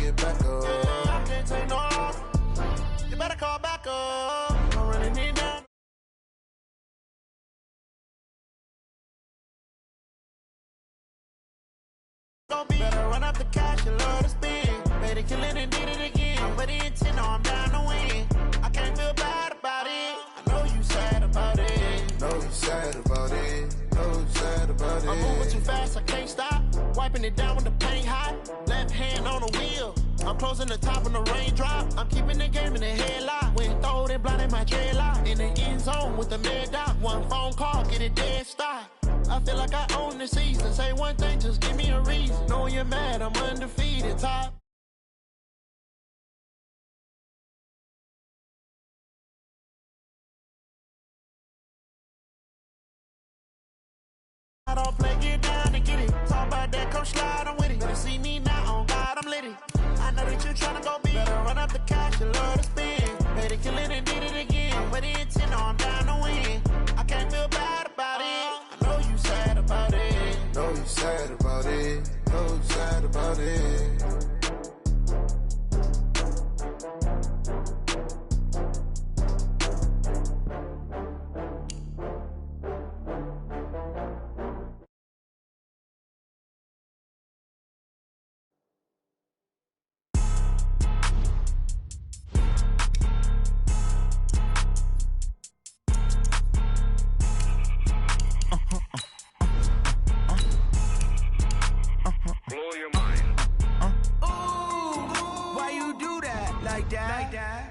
get back up. I can't take no loss. You better call back up. Don't really need that. Better run up the cash and love to spend. Made it killing and did it again. But the intent, no, I'm down to win. I can't feel bad about it. I know you sad about it. Know you sad about it. Know you sad about it. I'm moving too fast, I can't stop. Wiping it down with the paint hot. Left hand on the wheel. I'm closing the top when the raindrop. I'm keeping the game in the headlock. When throwed and blinded my dreadlock. In the end zone with the mad dot. One phone call, get it dead stop. I feel like I own the season. Say one thing, just give me a reason. Knowing you're mad, I'm undefeated. Top. I don't play, get down and get it. Talk about that, come slide, I'm with it. Better see me now, on God, I'm lit it. I know that you tryna go big. Better run up the cash and love to spend. Made it kill it and did it again. With the intent, no, I'm down to win. I can't feel bad about it. I know you sad about it. Know you sad about it. Know you sad about it.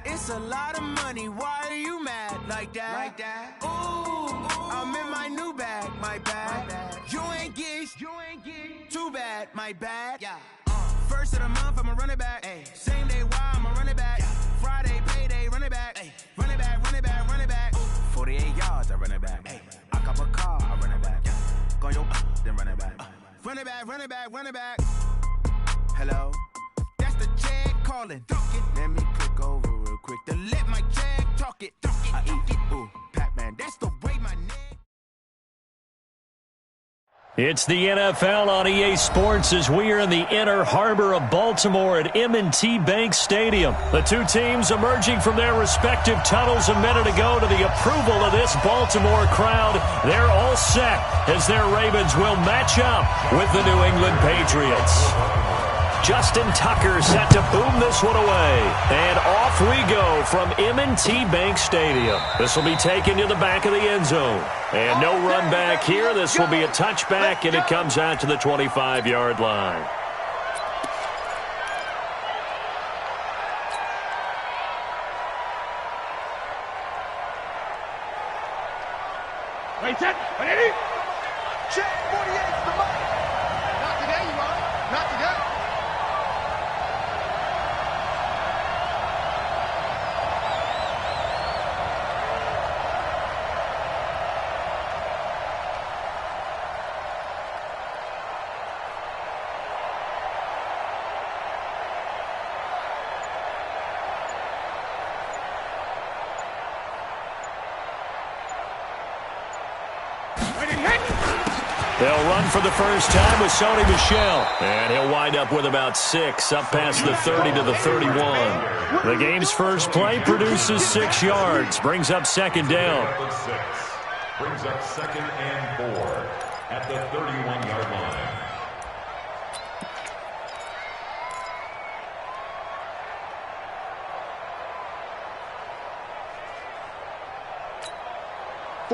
It's a lot of money, why are you mad like that? Ooh, I'm in my new bag, my bad. You ain't get too bad, my bad. Yeah. First of the month, I'ma run it back. Ay. Same day, why I'ma run it back. Friday, payday, run it back. Ay. Run it back, run it back, run it back. 48 yards, I run it back. Ay. I cop a car, I run it back. Go your then run it back. Run it back, run it back, run it back. Hello? That's the jag calling. Let me click over real quick to let my jag talk it. I eat it, ooh, Pac-Man, that's the way my neck. It's the NFL on EA Sports as we are in the inner harbor of Baltimore at M&T Bank Stadium. The two teams emerging from their respective tunnels a minute ago to the approval of this Baltimore crowd. They're all set as their Ravens will match up with the New England Patriots. Justin Tucker set to boom this one away. And off we go from M&T Bank Stadium. This will be taken to the back of the end zone. And no run back here. This will be a touchback, and it comes out to the 25-yard line. Wait, set, ready? Check 48's the mark. Not today, you are. Not today. They'll run for the first time with Sony Michel. And he'll wind up with about 6, up past the 30 to the 31. The game's first play produces 6 yards, brings up second down. Brings up second and 4 at the 31-yard line.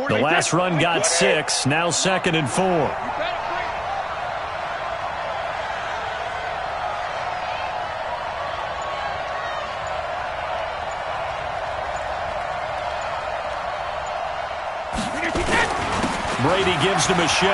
The last run got 6, now second and 4. Brady gives to Michel.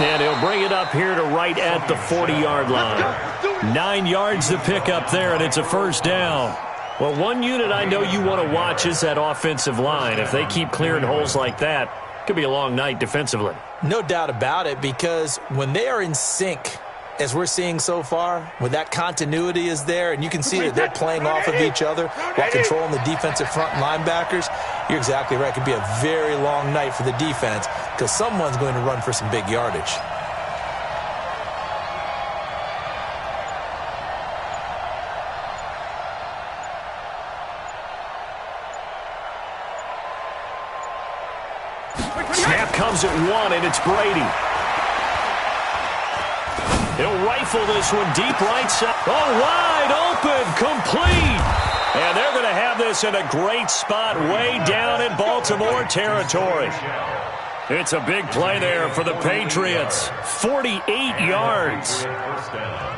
And he'll bring it up here to right at the 40-yard line. 9 yards to pick up there, and it's a first down. Well, one unit I know you want to watch is that offensive line. If they keep clearing holes like that, it could be a long night defensively. No doubt about it, because when they are in sync, as we're seeing so far, when that continuity is there, and you can see that they're playing off of each other while controlling the defensive front linebackers, you're exactly right. It could be a very long night for the defense because someone's going to run for some big yardage. Snap comes at one, and it's Brady. He'll rifle this one deep right side. Oh, wide open, complete. And they're going to have this in a great spot way down in Baltimore territory. It's a big play there for the Patriots. 48 yards. First down.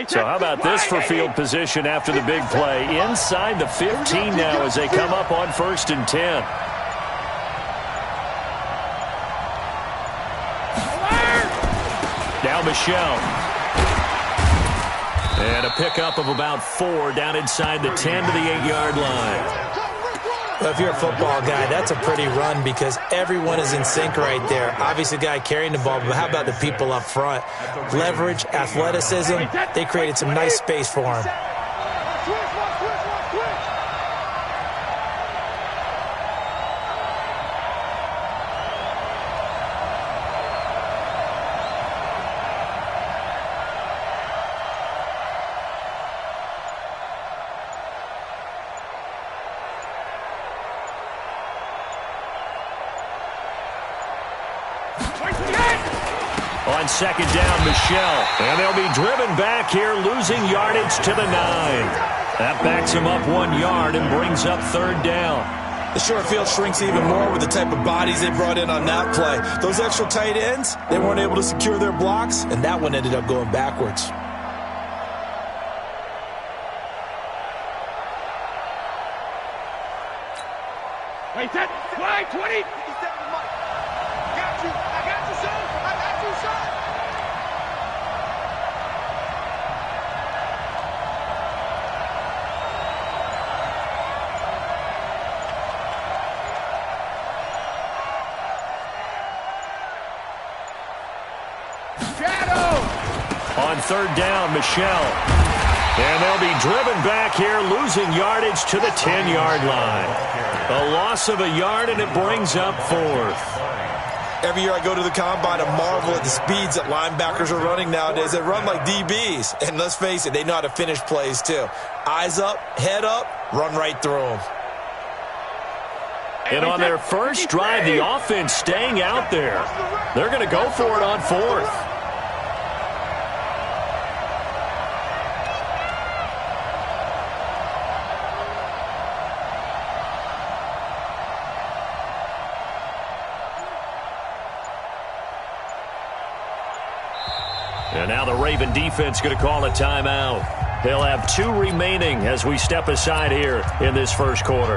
So how about this for field position after the big play? Inside the 15 now as they come up on 1st and 10. Now Michelle. And a pickup of about 4 down inside the 10 to the 8-yard line. Well, if you're a football guy, that's a pretty run because everyone is in sync right there. Obviously, the guy carrying the ball, but how about the people up front? Leverage, athleticism, they created some nice space for him. On 2nd down, Michelle. And they'll be driven back here, losing yardage to the 9. That backs him up 1 yard and brings up 3rd down. The short field shrinks even more with the type of bodies they brought in on that play. Those extra tight ends, they weren't able to secure their blocks, and that one ended up going backwards. Wait, that flag 20. Got you. I got you, son. I got you, son. Shadow. On 3rd down, Michelle. And they'll be driven back here, losing yardage to the 10-yard line. A loss of a yard, and it brings up 4th. Every year I go to the combine and marvel at the speeds that linebackers are running nowadays. They run like DBs. And let's face it, they know how to finish plays too. Eyes up, head up, run right through them. And on their first drive, the offense staying out there. They're going to go for it on 4th. And now the Raven defense going to call a timeout. They'll have 2 remaining as we step aside here in this first quarter.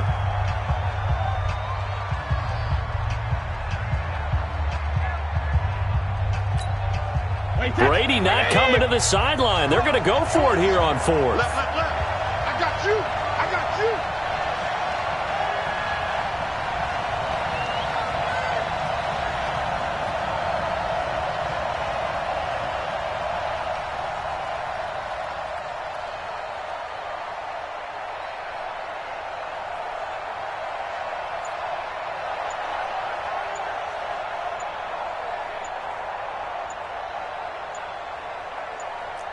Brady not coming to the sideline. They're going to go for it here on 4th. Left. I got you. I got you.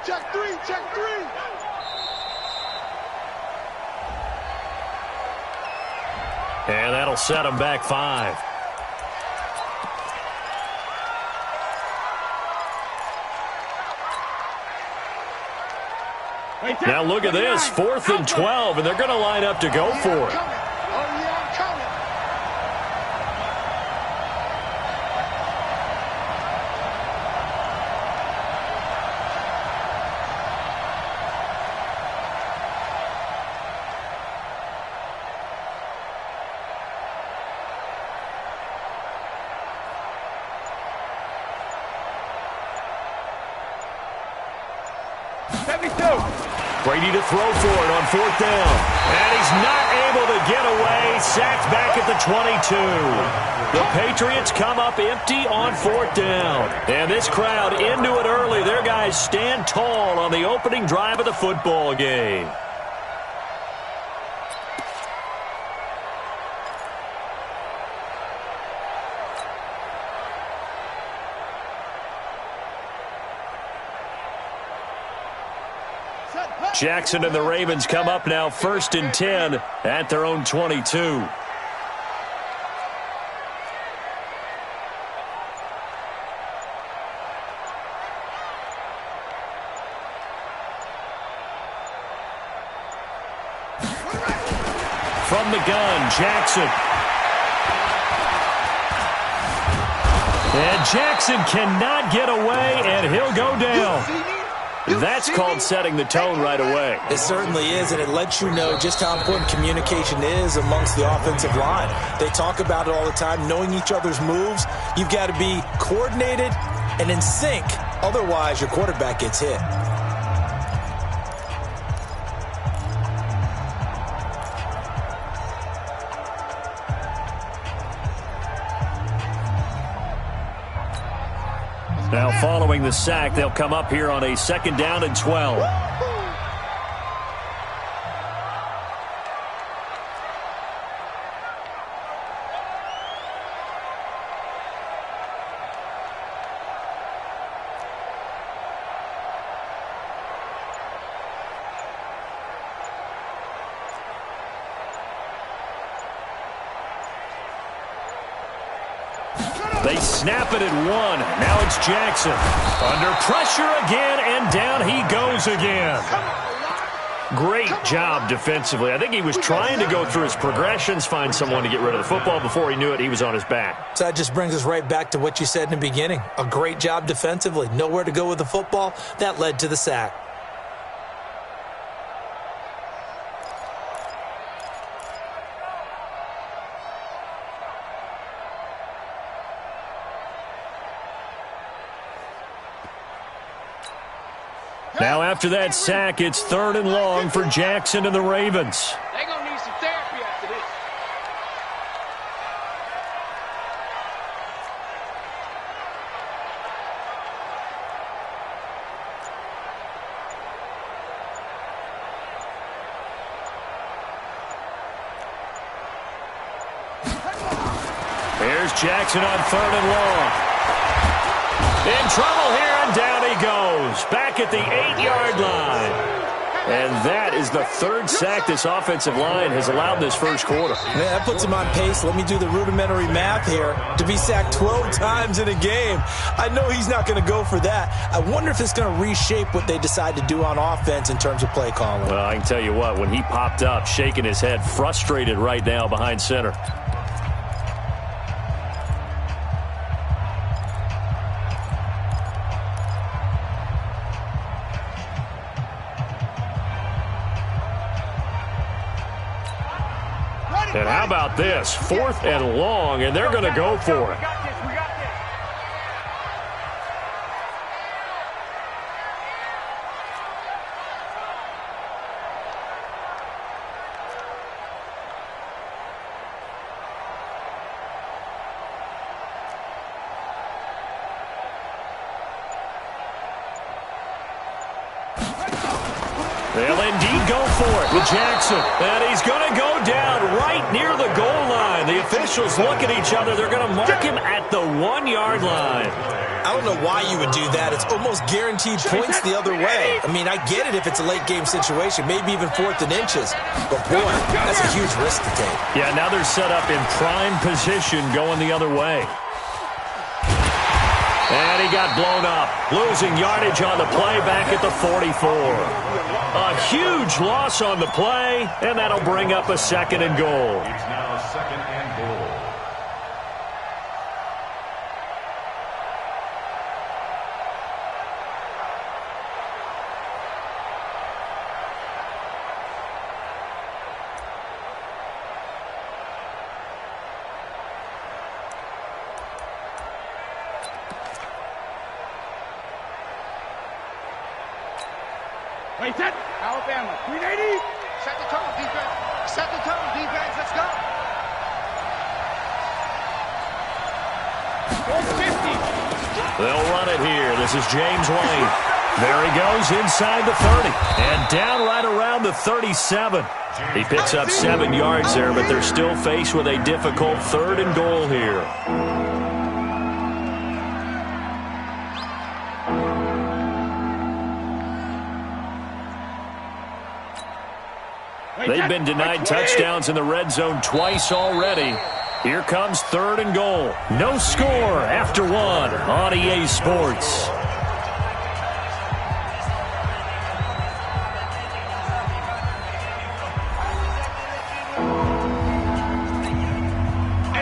Check 3, check 3. And that'll set them back 5. Now look at this, 4th and 12, and they're going to line up to go for it. Brady to throw for it on 4th down. And he's not able to get away. Sacked back at the 22. The Patriots come up empty on 4th down. And this crowd into it early. Their guys stand tall on the opening drive of the football game. Jackson and the Ravens come up now 1st and 10 at their own 22. From the gun, Jackson. And Jackson cannot get away, and he'll go down. That's called setting the tone right away. It certainly is, and it lets you know just how important communication is amongst the offensive line. They talk about it all the time, knowing each other's moves. You've got to be coordinated and in sync. Otherwise, your quarterback gets hit. Now, following the sack, they'll come up here on a 2nd down and 12. They snap it at 1. Now it's Jackson. Under pressure again, and down he goes again. Great job defensively. I think he was trying to go through his progressions, find someone to get rid of the football. Before he knew it, he was on his back. So that just brings us right back to what you said in the beginning. A great job defensively. Nowhere to go with the football. That led to the sack. Now after that sack, it's 3rd and long for Jackson and the Ravens. They're going to need some therapy after this. Here's Jackson on 3rd and long. In trouble here, and down he goes. Back at the 8-yard line. And that is the 3rd sack this offensive line has allowed this first quarter. Man, that puts him on pace. Let me do the rudimentary math here. To be sacked 12 times in a game, I know he's not going to go for that. I wonder if it's going to reshape what they decide to do on offense in terms of play calling. Well, I can tell you what, when he popped up, shaking his head, frustrated right now behind center. And how about this? 4th and long, and they're going to go for it. They'll indeed go for it with Jackson. And he's going to go down right near the goal line. The officials look at each other. They're going to mark him at the 1-yard line. I don't know why you would do that. It's almost guaranteed points the other way. I mean, I get it if it's a late game situation, maybe even 4th and inches. But, boy, that's a huge risk to take. Yeah, now they're set up in prime position going the other way. And he got blown up, losing yardage on the play back at the 44. A huge loss on the play, and that'll bring up a 2nd and goal. It's now 2nd and goal. Wait, set. Alabama, 380. Set the tone, defense. Set the tone, defense. Let's go. 450. They'll run it here. This is James Wayne. There he goes inside the 30. And down right around the 37. He picks up 7 yards there, but they're still faced with a difficult 3rd and goal here. They've been denied touchdowns in the red zone twice already. Here comes 3rd and goal. No score after 1 on EA Sports.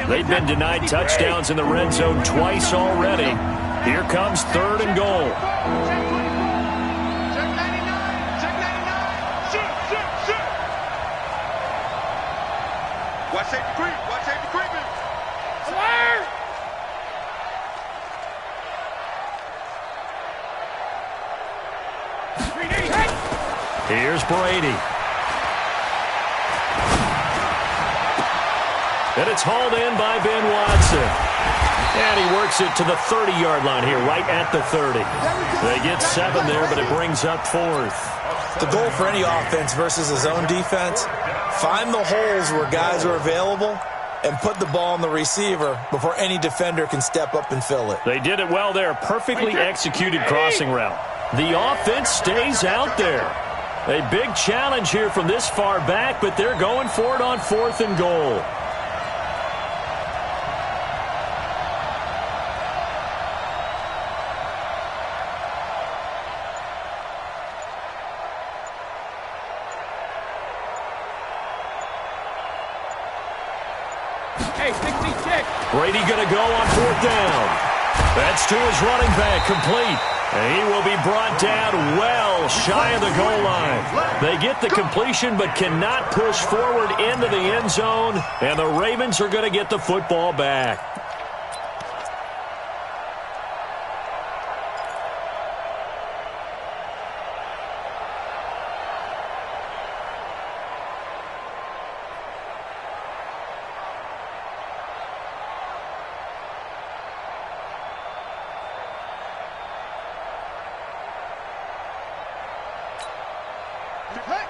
They've been denied touchdowns in the red zone twice already. Here comes 3rd and goal. Check 99. Check 99. Shoot. Watch safety creep. Watch safety creeping. Swear. Here's Brady. And it's hauled in by Ben Watson. And he works it to the 30-yard line here, right at the 30. They get 7 there, but it brings up 4th. The goal for any offense versus a zone defense, find the holes where guys are available and put the ball on the receiver before any defender can step up and fill it. They did it well there. Perfectly executed crossing route. The offense stays out there. A big challenge here from this far back, but they're going for it on 4th and goal. Brady going to go on 4th down. That's to his running back, complete. And he will be brought down well shy of the goal line. They get the completion but cannot push forward into the end zone. And the Ravens are going to get the football back.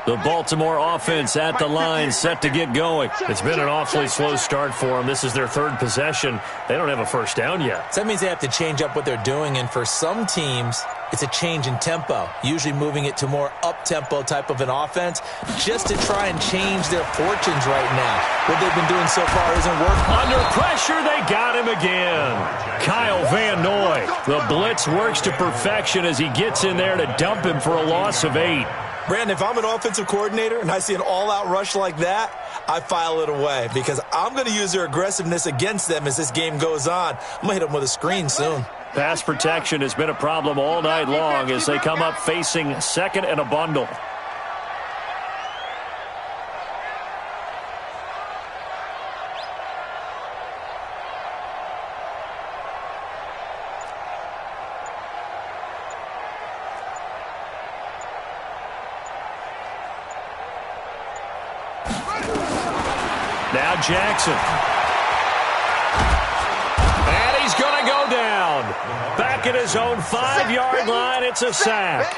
The Baltimore offense at the line, set to get going. It's been an awfully slow start for them. This is their 3rd possession. They don't have a first down yet. So that means they have to change up what they're doing, and for some teams, it's a change in tempo, usually moving it to more up-tempo type of an offense just to try and change their fortunes right now. What they've been doing so far isn't working. Under pressure, they got him again. Kyle Van Noy. The blitz works to perfection as he gets in there to dump him for a loss of 8. Brandon, if I'm an offensive coordinator and I see an all-out rush like that, I file it away because I'm going to use their aggressiveness against them as this game goes on. I'm going to hit them with a screen soon. Pass protection has been a problem all night long as they come up facing 2nd and a bundle. Now Jackson. And he's going to go down. Back at his own 5-yard line, it's a sack.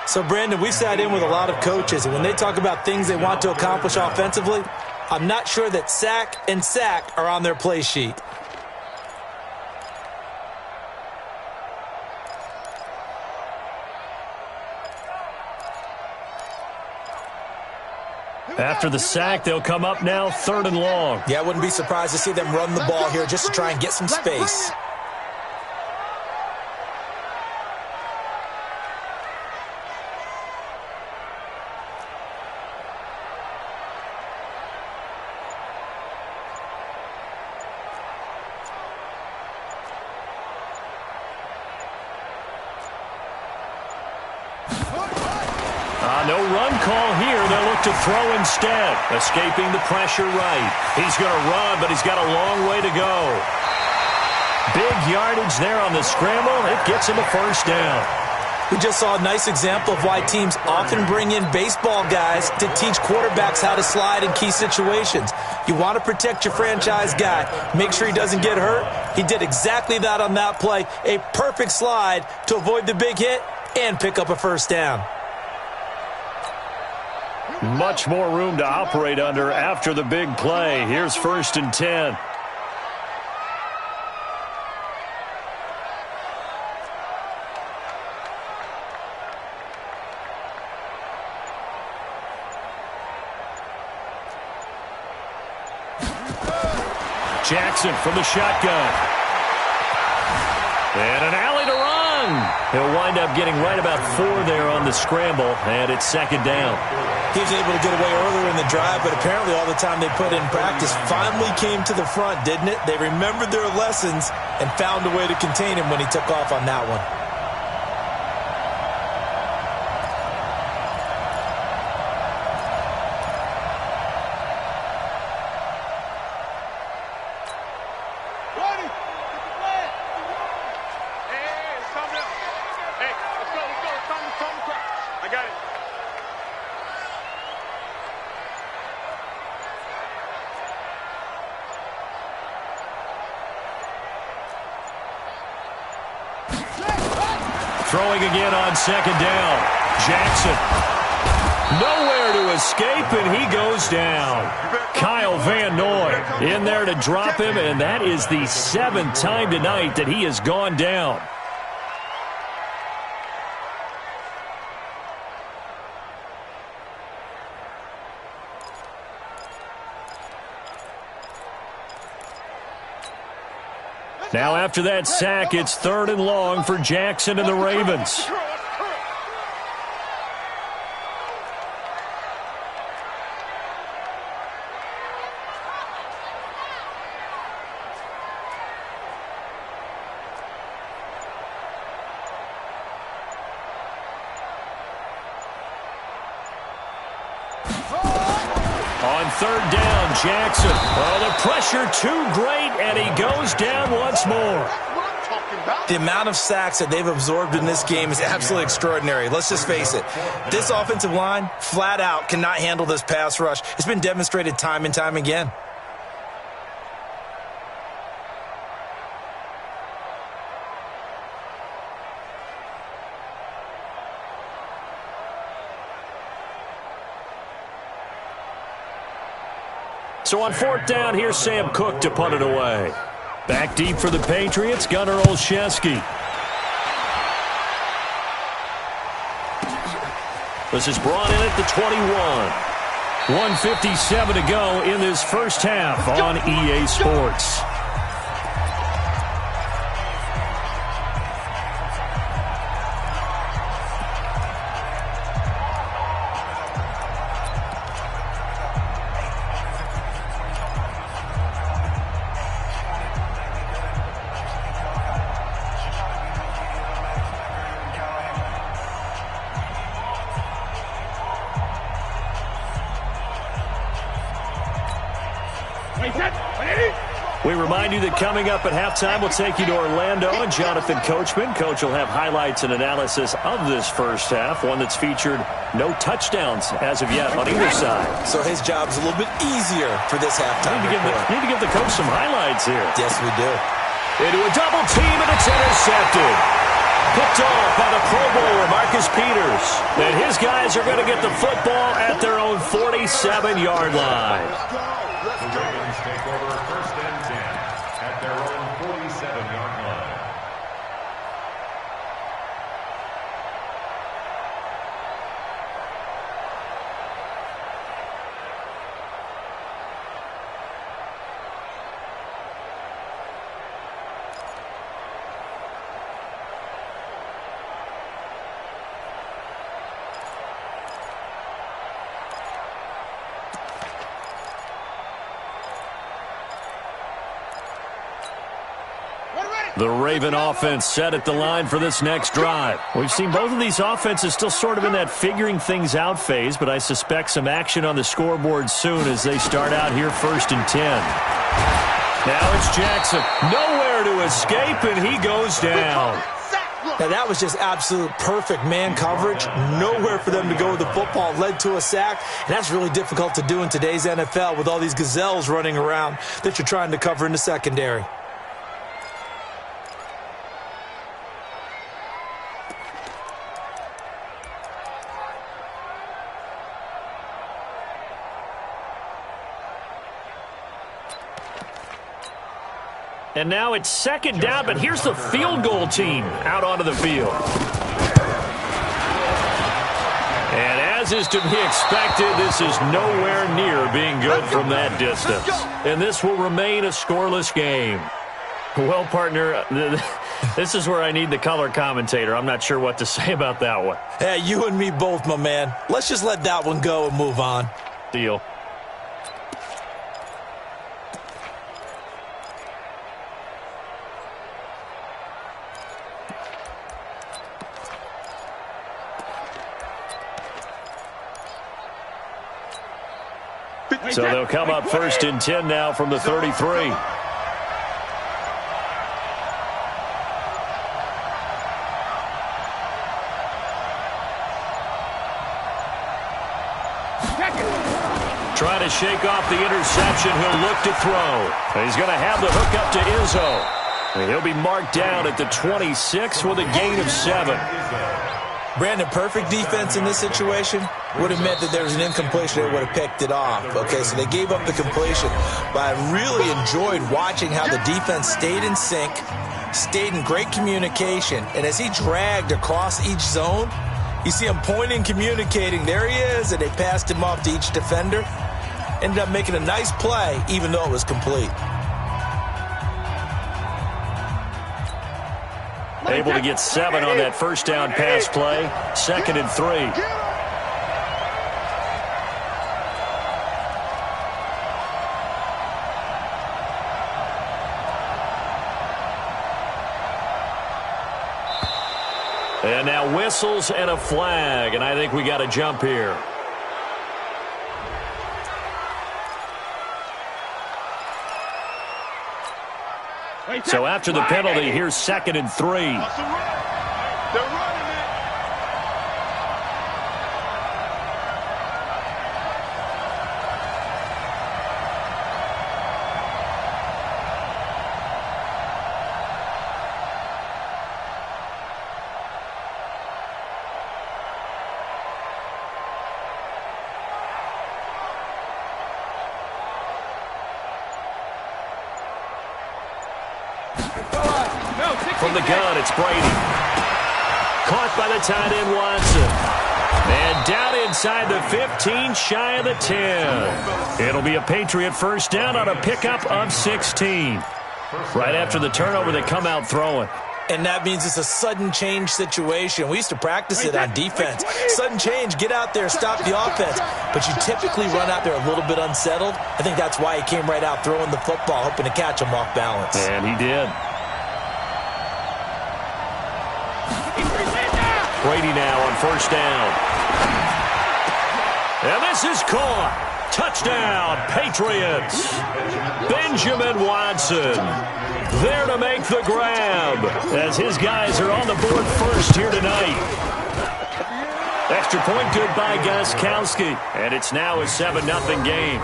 So, Brandon, we've sat in with a lot of coaches, and when they talk about things they want to accomplish offensively, I'm not sure that sack and sack are on their play sheet. After the sack, they'll come up now 3rd and long. Yeah, I wouldn't be surprised to see them run the ball here just to try and get some space. No run call here. They'll look to throw instead. Escaping the pressure right. He's going to run, but he's got a long way to go. Big yardage there on the scramble. It gets him a first down. We just saw a nice example of why teams often bring in baseball guys to teach quarterbacks how to slide in key situations. You want to protect your franchise guy. Make sure he doesn't get hurt. He did exactly that on that play. A perfect slide to avoid the big hit and pick up a first down. Much more room to operate under after the big play. Here's 1st and 10. Jackson from the shotgun. And an alley to run. He'll wind up getting right about 4 there on the scramble, and it's second down. He was able to get away earlier in the drive, but apparently all the time they put in practice finally came to the front, didn't it? They remembered their lessons and found a way to contain him when he took off on that one. Throwing again on second down. Jackson. Nowhere to escape, and he goes down. Kyle Van Noy in there to drop him, and that is the 7th time tonight that he has gone down. Now after that sack, it's 3rd and long for Jackson and the Ravens. On 3rd down, Jackson. Oh, the pressure too great, and he goes down once more. The amount of sacks that they've absorbed in this game is absolutely extraordinary. Let's just face it. This offensive line, flat out, cannot handle this pass rush. It's been demonstrated time and time again. So on 4th down, here's Sam Cook to punt it away. Back deep for the Patriots, Gunnar Olszewski. This is brought in at the 21. 1:57 to go in this first half on EA Sports. We remind you that coming up at halftime, we'll take you to Orlando and Jonathan Coachman. Coach will have highlights and analysis of this first half, one that's featured no touchdowns as of yet on either side. So his job's a little bit easier for this halftime. Need to give the coach some highlights here. Yes, we do. Into a double team, and it's intercepted. Picked off by the Pro Bowler, Marcus Peters. And his guys are going to get the football at their own 47-yard line. The Ravens take over 1st and 10 at their own 47-yard line. The Raven offense set at the line for this next drive. We've seen both of these offenses still sort of in that figuring things out phase, but I suspect some action on the scoreboard soon as they start out here 1st and 10. Now it's Jackson. Nowhere to escape, and he goes down. Now that was just absolute perfect man coverage. Nowhere for them to go with the football. Led to a sack, and that's really difficult to do in today's NFL with all these gazelles running around that you're trying to cover in the secondary. And now it's 2nd down, but here's the field goal team out onto the field. And as As is to be expected, this is nowhere near being good from that distance. And this will remain a scoreless game. Well, partner, this is where I need the color commentator. I'm not sure what to say about that one. Hey, you and me both, my man. Let's just let that one go and move on. Deal. So they'll come up 1st and 10 now from the 33. Trying to shake off the interception. He'll look to throw. He's going to have the hook up to Izzo. And he'll be marked down at the 26 with a gain of 7. Brandon, perfect defense in this situation would have meant that there was an incompletion. They would have picked it off. Okay, so they gave up the completion. But I really enjoyed watching how the defense stayed in sync, stayed in great communication. And as he dragged across each zone, you see him pointing, communicating. There he is, and they passed him off to each defender. Ended up making a nice play, even though it was complete. Able to get 7 on that first down pass play. 2nd and 3. And now whistles and a flag, and I think we got a jump here. So after the penalty, here's 2nd and 3. They're running it. From the gun, it's Brady. Caught by the tight end, Watson. And down inside the 15, shy of the 10. It'll be a Patriot first down on a pickup of 16. Right after the turnover, they come out throwing. And that means it's a sudden change situation. We used to practice it on defense. Sudden change, get out there, stop the offense. But you typically run out there a little bit unsettled. I think that's why he came right out throwing the football, hoping to catch him off balance. And he did. Brady now on first down. And this is caught. Touchdown, Patriots. Benjamin Watson there to make the grab as his guys are on the board first here tonight. Extra point good by Gostkowski. And it's now a 7-0 game.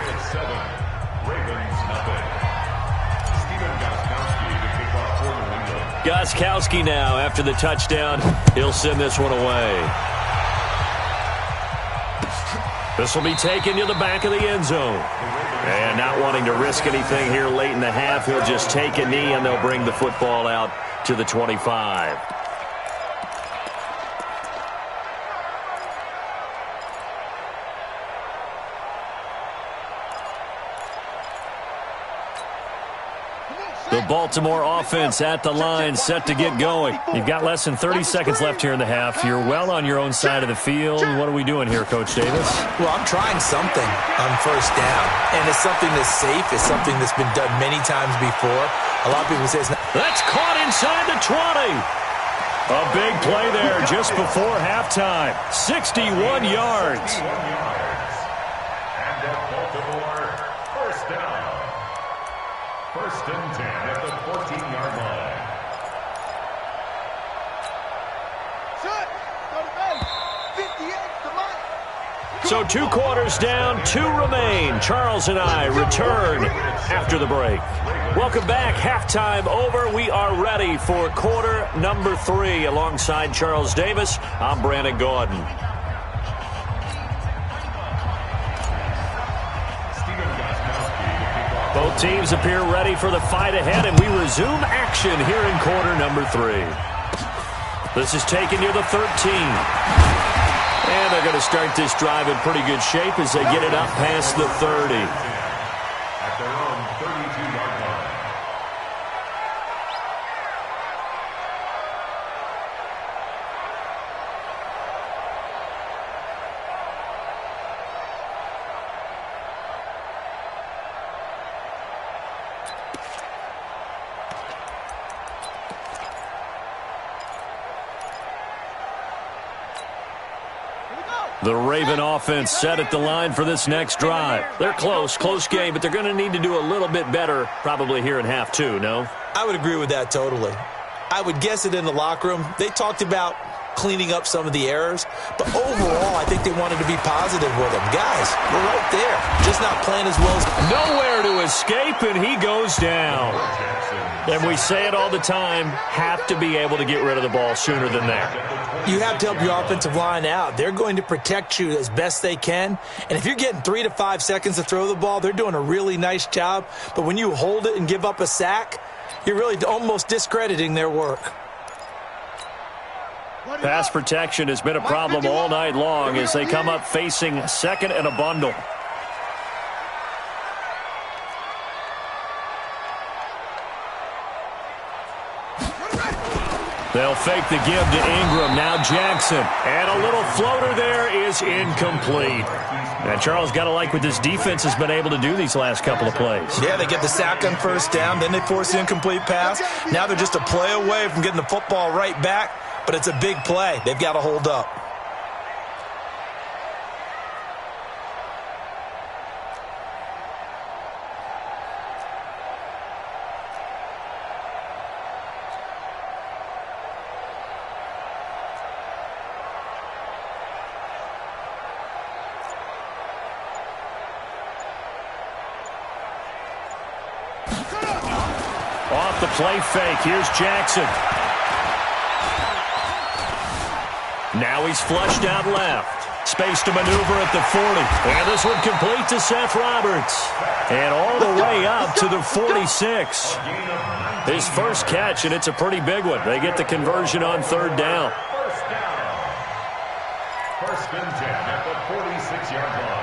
Gostkowski now after the touchdown. He'll send this one away. This will be taken to the back of the end zone. And not wanting to risk anything here late in the half, he'll just take a knee and they'll bring the football out to the 25. The Baltimore offense at the line, set to get going. You've got less than 30 seconds left here in the half. You're well on your own side of the field. What are we doing here, Coach Davis? Well, I'm trying something on first down. And it's something that's safe. It's something that's been done many times before. A lot of people say it's not. That's caught inside the 20. A big play there just before halftime. 61 yards. And the Baltimore first down. 1st and 10 at the 14-yard line. Shut. Go to base. 58 to Mike. So 2 quarters down, 2 remain. Charles and I return after the break. Welcome back. Halftime over. We are ready for quarter number 3. Alongside Charles Davis, I'm Brandon Gordon. Both teams appear ready for the fight ahead, and we resume action here in quarter number 3. This is taken near the 13. And they're going to start this drive in pretty good shape as they get it up past the 30. At their own 32-yard line. The Raven offense set at the line for this next drive. They're close game, but they're going to need to do a little bit better probably here in half two, no? I would agree with that totally. I would guess it in the locker room. They talked about cleaning up some of the errors, but overall, I think they wanted to be positive with them. Guys, we're right there, just not playing as well as... Nowhere to escape, and he goes down. And we say it all the time, have to be able to get rid of the ball sooner than that. You have to help your offensive line out. They're going to protect you as best they can. And if you're getting 3 to 5 seconds to throw the ball, they're doing a really nice job. But when you hold it and give up a sack, you're really almost discrediting their work. Pass protection has been a problem all night long as they come up facing second and a bundle. They'll fake the give to Ingram. Now Jackson. And a little floater there is incomplete. And Charles, got to like what this defense has been able to do these last couple of plays. Yeah, they get the sack on first down, then they force the incomplete pass. Now they're just a play away from getting the football right back, but it's a big play. They've got to hold up. Off the play fake, here's Jackson. Now he's flushed out left. Space to maneuver at the 40. And this one complete to Seth Roberts. And all the way up to the 46. His first catch, and it's a pretty big one. They get the conversion on third down. First down. First and 10 at the 46-yard line.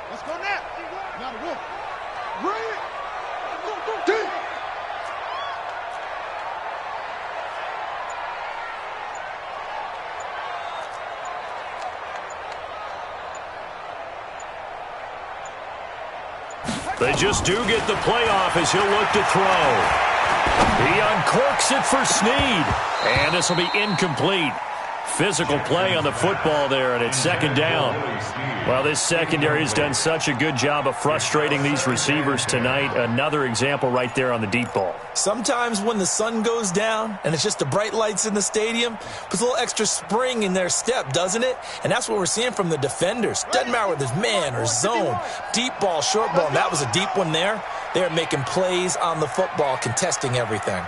Let's go now. Now the wolf. Red. Go, deep. They just do get the playoff as he'll look to throw. He uncorks it for Snead. And this will be incomplete. Physical play on the football there, and it's second down. Well, this secondary has done such a good job of frustrating these receivers tonight. Another example right there on the deep ball. Sometimes when the sun goes down and it's just the bright lights in the stadium, puts a little extra spring in their step, doesn't it? And that's what we're seeing from the defenders. Doesn't matter whether it's man or zone, deep ball, short ball. And that was a deep one there. They're making plays on the football, contesting everything.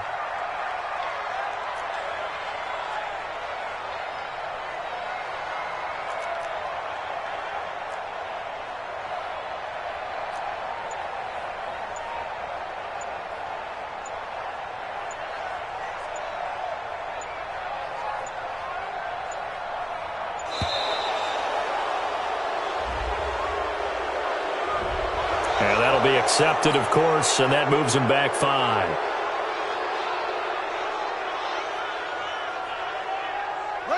And that'll be accepted, of course, and that moves him back 5.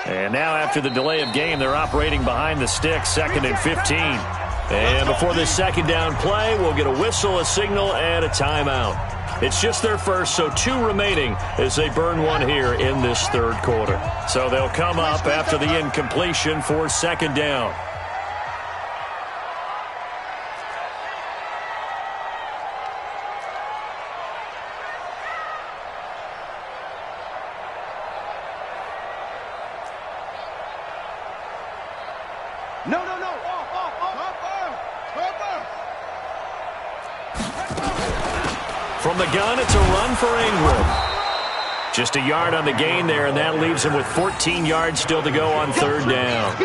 And now after the delay of game, they're operating behind the sticks, second and 15. And before this second down play, we'll get a whistle, a signal, and a timeout. It's just their first, so 2 remaining as they burn one here in this third quarter. So they'll come up after the incompletion for second down. No. From the gun, it's a run for Ingram. Just a yard on the gain there, and that leaves him with 14 yards still to go on third down.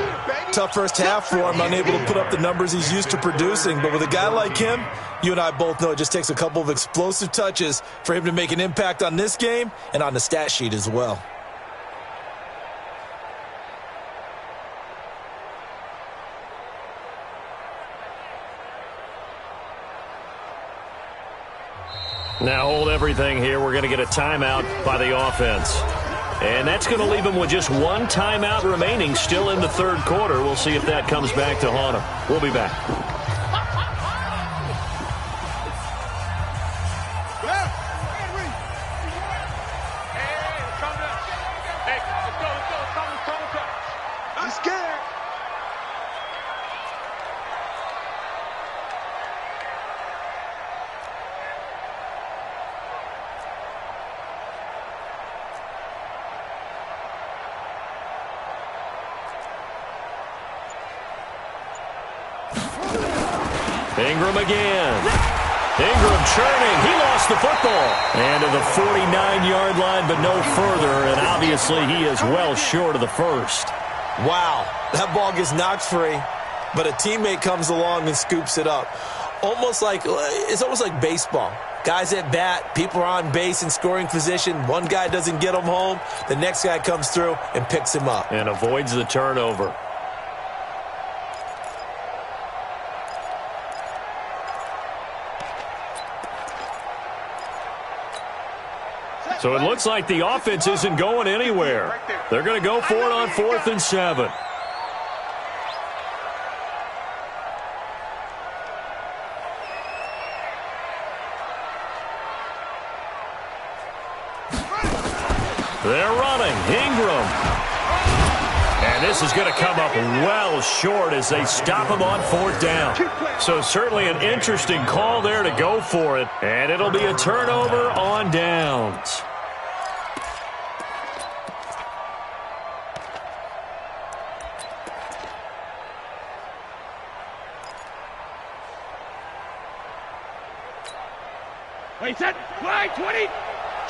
Tough first half for him, unable to put up the numbers he's used to producing. But with a guy like him, you and I both know it just takes a couple of explosive touches for him to make an impact on this game and on the stat sheet as well. Now hold everything here. We're going to get a timeout by the offense. And that's going to leave him with just one timeout remaining still in the third quarter. We'll see if that comes back to haunt him. We'll be back. I'm scared. Ingram again. Ingram churning. He lost the football. And to the 49-yard line, but no further. And obviously he is well short of the first. Wow, that ball gets knocked free, but a teammate comes along and scoops it up. It's almost like baseball. Guys at bat, people are on base in scoring position. One guy doesn't get him home. The next guy comes through and picks him up. And avoids the turnover. So it looks like the offense isn't going anywhere. They're going to go for it on 4th and 7. They're running. Ingram. And this is going to come up well short as they stop him on 4th down. So certainly an interesting call there to go for it. And it'll be a turnover on downs. Wait, set, fly, 20.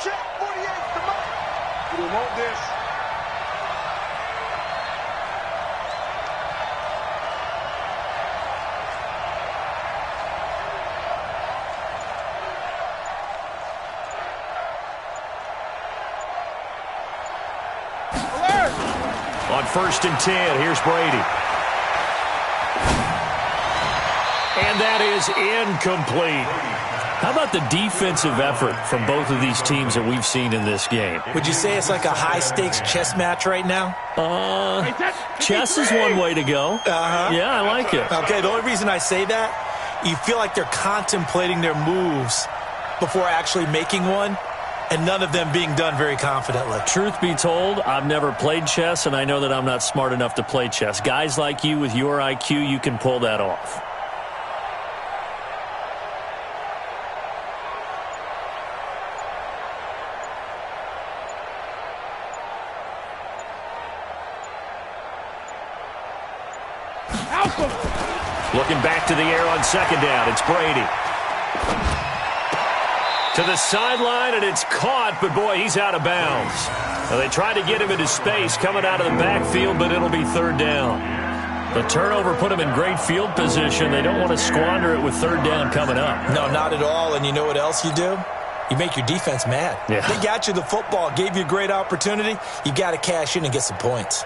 Check, 48, come on. You don't want this. On 1st and 10, here's Brady. And that is incomplete. How about the defensive effort from both of these teams that we've seen in this game? Would you say it's like a high-stakes chess match right now? Chess is one way to go. Yeah, I like it. Okay, the only reason I say that, you feel like they're contemplating their moves before actually making one, and none of them being done very confidently. Truth be told, I've never played chess, and I know that I'm not smart enough to play chess. Guys like you with your IQ, you can pull that off. Looking back to the air on 2nd down. It's Brady. To the sideline, and it's caught, but boy, he's out of bounds. Now, they tried to get him into space coming out of the backfield, but it'll be 3rd down. The turnover put him in great field position. They don't want to squander it with 3rd down coming up. No, not at all, and you know what else you do? You make your defense mad. Yeah. They got you the football, gave you a great opportunity. You got to cash in and get some points.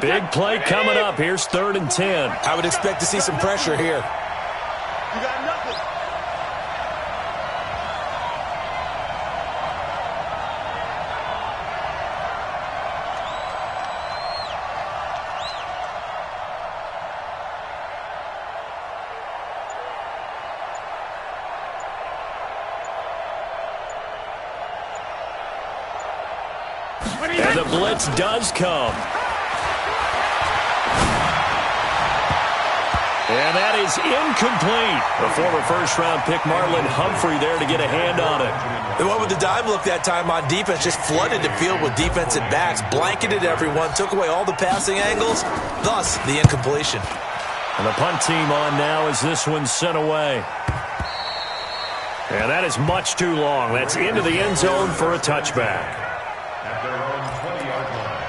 Big play coming up. Here's 3rd and 10. I would expect to see some pressure here. You got nothing. And the blitz does come. And that is incomplete. The former first-round pick, Marlon Humphrey, there to get a hand on it. The one with the dime look that time on defense just flooded the field with defensive backs, blanketed everyone, took away all the passing angles, thus the incompletion. And the punt team on now as this one's sent away. And that is much too long. That's into the end zone for a touchback. At their own 20-yard line.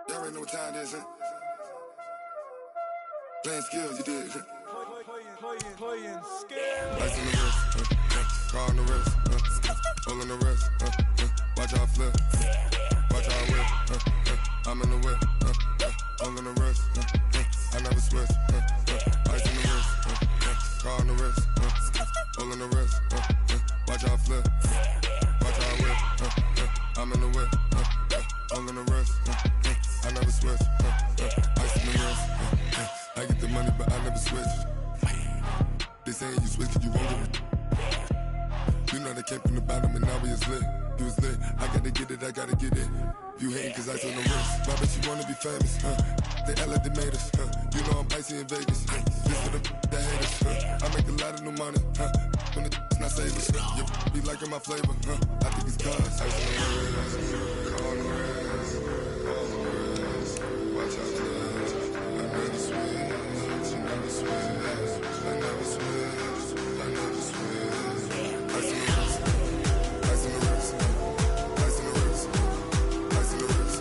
Y'all already know what time it is, huh? Playing skills, you did. Playing skills. Ice on the wrist, car on the wrist, hole in the wrist, watch out flip, watch out whip, I'm in the whip, hole in the wrist, I never switch, ice on the wrist, car on the wrist, hole in the wrist, watch out flip, watch out whip, I'm in the whip, hole in the wrist, I never switch, ice on the wrist, I get the money but I never switch. They saying you switch, you won't get it. You know they came from the bottom and now we is lit. You was lit, I gotta get it, I gotta get it. You hating cause ice on the wrist. Why bet you wanna be famous, They act like they made us, You know I'm icy in Vegas, This for the haters, I make a lot of new money, When it's not savers, You be liking my flavor, I think it's cause ice on the wrist, on the wrist, on the wrist. Watch out, cuz I never switch, I never switch, I never switch, I never switch. Ice on the wrist, ice on the wrist, ice on the wrist, ice on the wrist, ice on the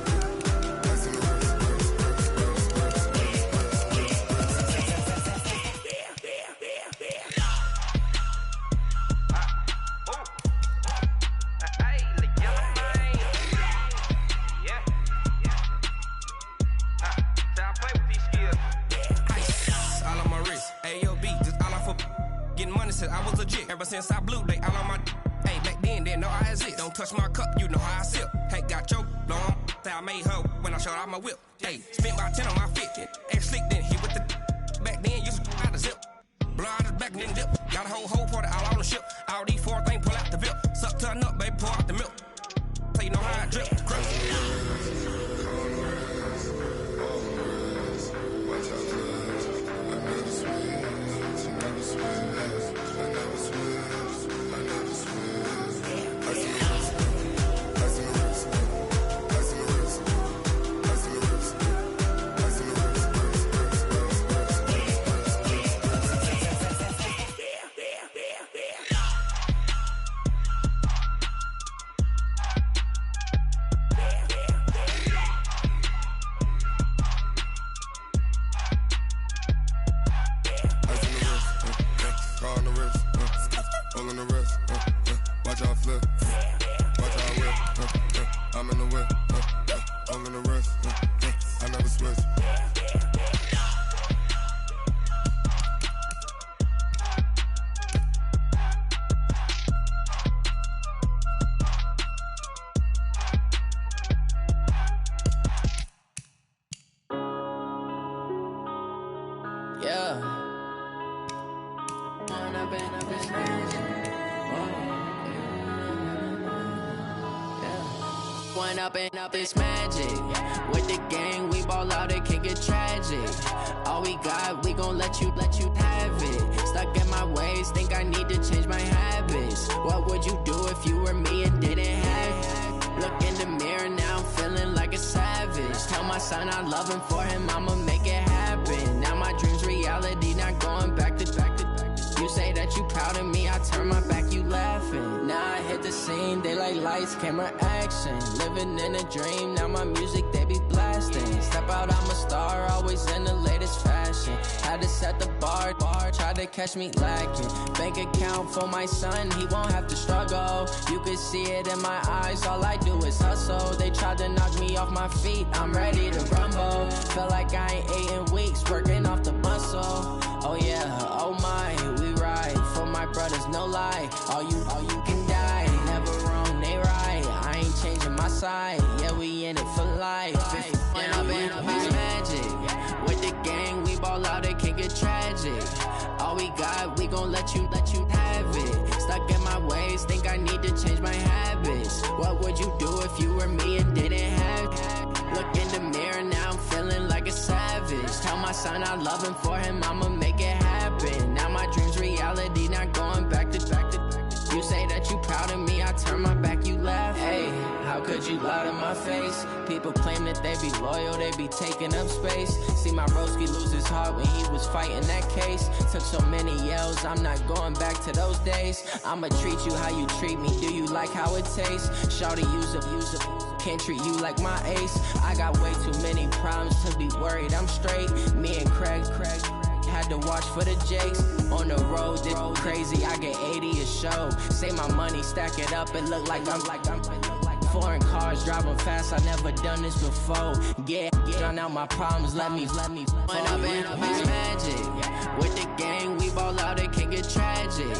I was legit. Ever since I blew, they all on my hey, back then, didn't know I exist. Don't touch my cup, you know how I sip. Hey, got choked, long. Say I made her when I showed out my whip. Hey, spent about 10 on my fit. Ex slick, then hit with the back then, used to out the zip. Blow out his back, then dip. Got a whole party all on the ship. All these 4 things pull out the VIP. Suck to a nut, baby, pour out the milk. So you know how I drip. Up it's magic. With the gang, we ball out, it can get tragic. All we got, we gon' let you have it. Stuck in my ways, think I need to change my habits. What would you do if you were me and didn't have it? Look in the mirror, now I'm feeling like a savage. Tell my son I love him, for him I'ma make it happen. Now my dream's reality, not going back to. You say that you proud of me, I turn my back, you laughing. Now I hit the scene, they like lights, camera, action. Living in a dream, now my music, they be blasting. Step out, I'm a star, always in the latest fashion. Had to set the bar, try to catch me lacking. Bank account for my son, he won't have to struggle. You can see it in my eyes, all I do is hustle. They tried to knock me off my feet, I'm ready to rumble. Feel like I ain't ate in weeks, working off the muscle. Oh yeah, oh my, we ride for my brothers, no lie. All you can die, never wrong, they right. I ain't changed side. Yeah, we in it for life. If you went up in it's magic. With the gang, we ball out, it can get tragic. All we got, we gon' let you have it. Stuck in my ways, think I need to change my habits. What would you do if you were me and didn't have it? Look in the mirror, now I'm feeling like a savage. Tell my son I love him, for him I'ma make it happen. Now my dream's reality, not going back to. You say that you proud of me, I turn my back, you laugh. Hey, how could you lie to my face? People claim that they be loyal, they be taking up space. See my broski lose his heart when he was fighting that case. Took so many yells, I'm not going back to those days. I'ma treat you how you treat me, do you like how it tastes? Shawty, use up, can't treat you like my ace. I got way too many problems to be worried, I'm straight. Me and Craig had to watch for the Jakes. On the road, this crazy, I get 80 a show. Say my money, stack it up, it look like I'm foreign cars, driving fast, I never done this before. Get drown out my problems, let me Went up in it's magic. With the gang, we ball out, it can get tragic.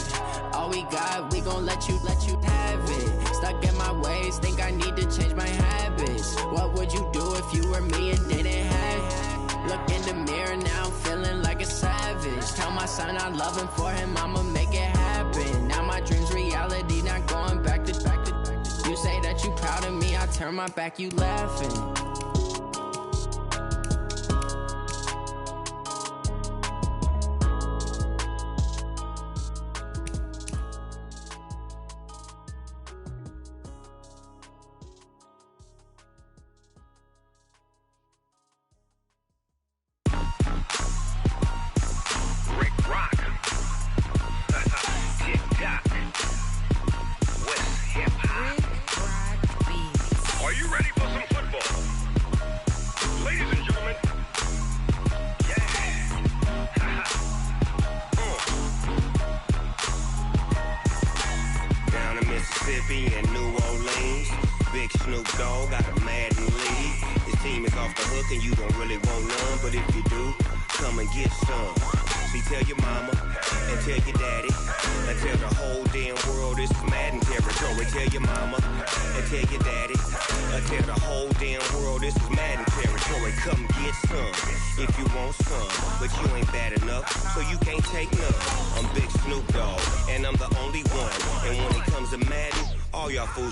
All we got, we gon' let you have it. Stuck in my ways, think I need to change my habits. What would you do if you were me and didn't have it? Look in the mirror, now I'm feeling like a savage. Tell my son I love him, for him I'ma make it happen. Now my dream's reality, not going back to. You say that you proud of me, I turn my back, you laughing.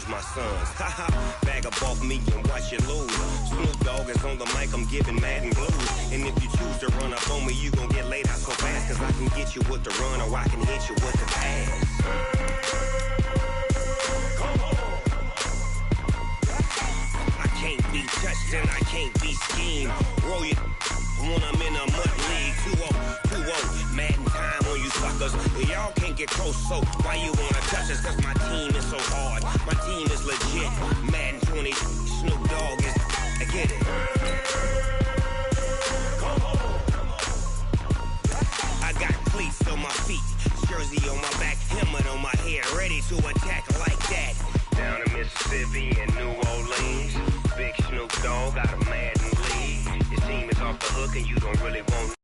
My sons, bag up off me and watch you lose. Snoop Dogg is on the mic, I'm giving Madden blues. And if you choose to run up on me, you gon' get laid out so fast. Cause I can get you with the run or I can hit you with the pass. Come on. I can't be touched and I can't be schemed. Roll you when I'm in a mud league. 2-0, Madden time on you suckers. Y'all can't get close, so why you wanna touch us? Cause my team is so hard. My team is legit. Madden 20, Snoop Dogg is. I get it. Come on. I got cleats on my feet, jersey on my back, helmet on my head, ready to attack like that. Down in Mississippi and New Orleans, big Snoop Dogg got a Madden league. Your team is off the hook and you don't really want